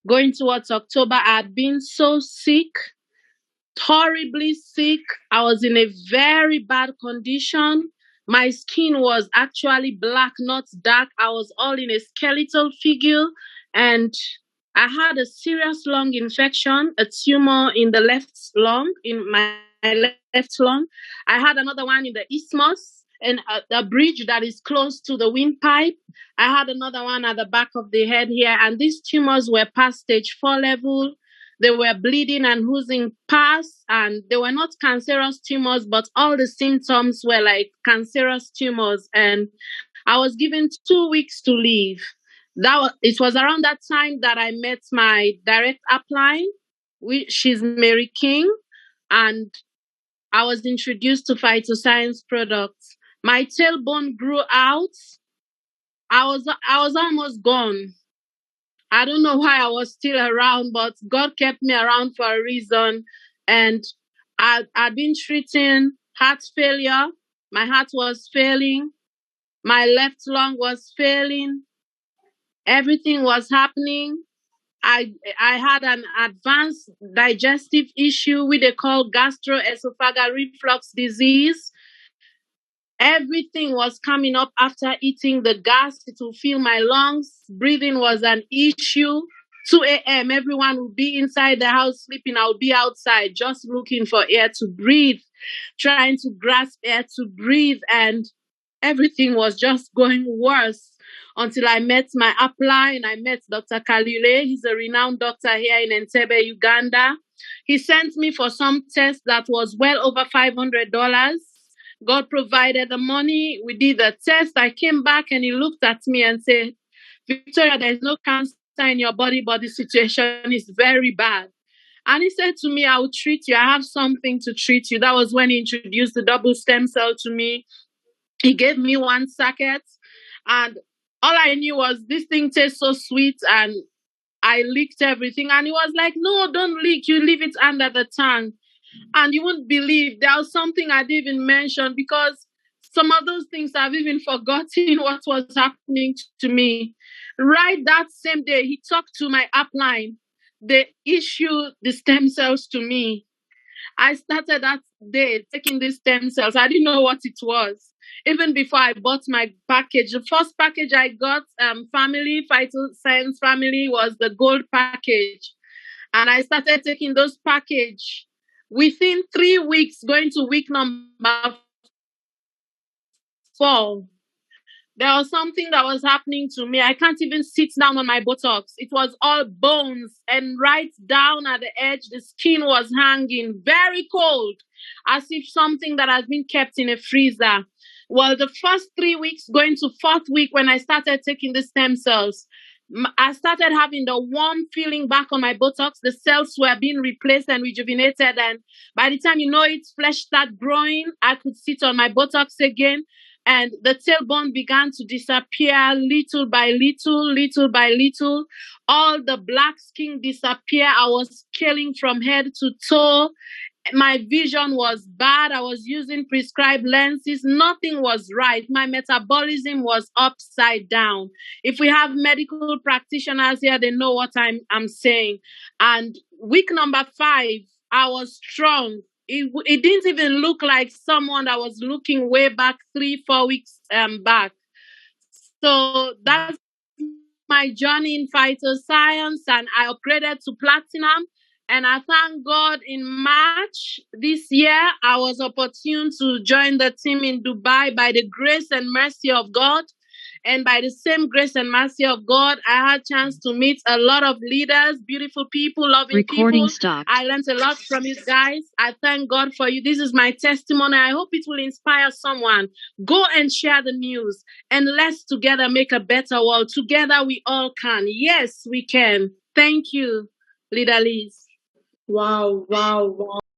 going towards October. I had been so sick, horribly sick. I was in a very bad condition. My skin was actually black, not dark. I was all in a skeletal figure, and I had a serious lung infection, a tumor in the left lung, in my left lung. I had another one in the isthmus and a bridge that is close to the windpipe. I had another one at the back of the head here, and these tumors were past stage 4 level. They were bleeding and oozing pus, and they were not cancerous tumors, but all the symptoms were like cancerous tumors. And I was given 2 weeks to live. It was around that time that I met my direct upline. She's Mary King, and I was introduced to Phyto Science products. My tailbone grew out. I was almost gone. I don't know why I was still around, but God kept me around for a reason. And I'd been treating heart failure. My heart was failing. My left lung was failing. Everything was happening. I had an advanced digestive issue, which they call gastroesophageal reflux disease. Everything was coming up after eating. The gas, it will fill my lungs. Breathing was an issue. 2 a.m., everyone would be inside the house sleeping. I would be outside just looking for air to breathe, trying to grasp air to breathe. And everything was just going worse until I met my upline. I met Dr. Kalule. He's a renowned doctor here in Entebbe, Uganda. He sent me for some test that was well over $500. God provided the money. We did the test. I came back and he looked at me and said, Victoria, there's no cancer in your body, but the situation is very bad. And he said to me, I will treat you. I have something to treat you. That was when he introduced the double stem cell to me. He gave me 1 sacket, and all I knew was this thing tastes so sweet, and I licked everything. And he was like, no, don't lick. You leave it under the tongue. And you wouldn't believe there was something I didn't even mention, because some of those things I've even forgotten what was happening to me. Right that same day, he talked to my upline. They issued the stem cells to me. I started that day taking these stem cells. I didn't know what it was. Even before I bought my package, the first package I got, Phyto Science family, was the gold package. And I started taking those package. Within 3 weeks, going to week number 4, there was something that was happening to me. I can't even sit down on my buttocks. It was all bones, and right down at the edge, the skin was hanging, very cold, as if something that has been kept in a freezer. Well, the first 3 weeks, going to 4th week, when I started taking the stem cells, I started having the warm feeling back on my buttocks. The cells were being replaced and rejuvenated. And by the time you know it, flesh started growing. I could sit on my buttocks again. And the tailbone began to disappear little by little, little by little. All the black skin disappeared. I was scaling from head to toe. My vision was bad. I was using prescribed lenses. Nothing was right. My metabolism was upside down. If we have medical practitioners here, they know what I'm saying. And week number 5, I was strong. It didn't even look like someone that was looking way back 3-4 weeks back. So that's my journey in Phyto Science, and I upgraded to platinum. And I thank God, in March this year, I was opportune to join the team in Dubai by the grace and mercy of God. And by the same grace and mercy of God, I had a chance to meet a lot of leaders, beautiful people, loving people. I learned a lot from you guys. I thank God for you. This is my testimony. I hope it will inspire someone. Go and share the news, and let's together make a better world. Together we all can. Yes, we can. Thank you, Leader Liz. Wow.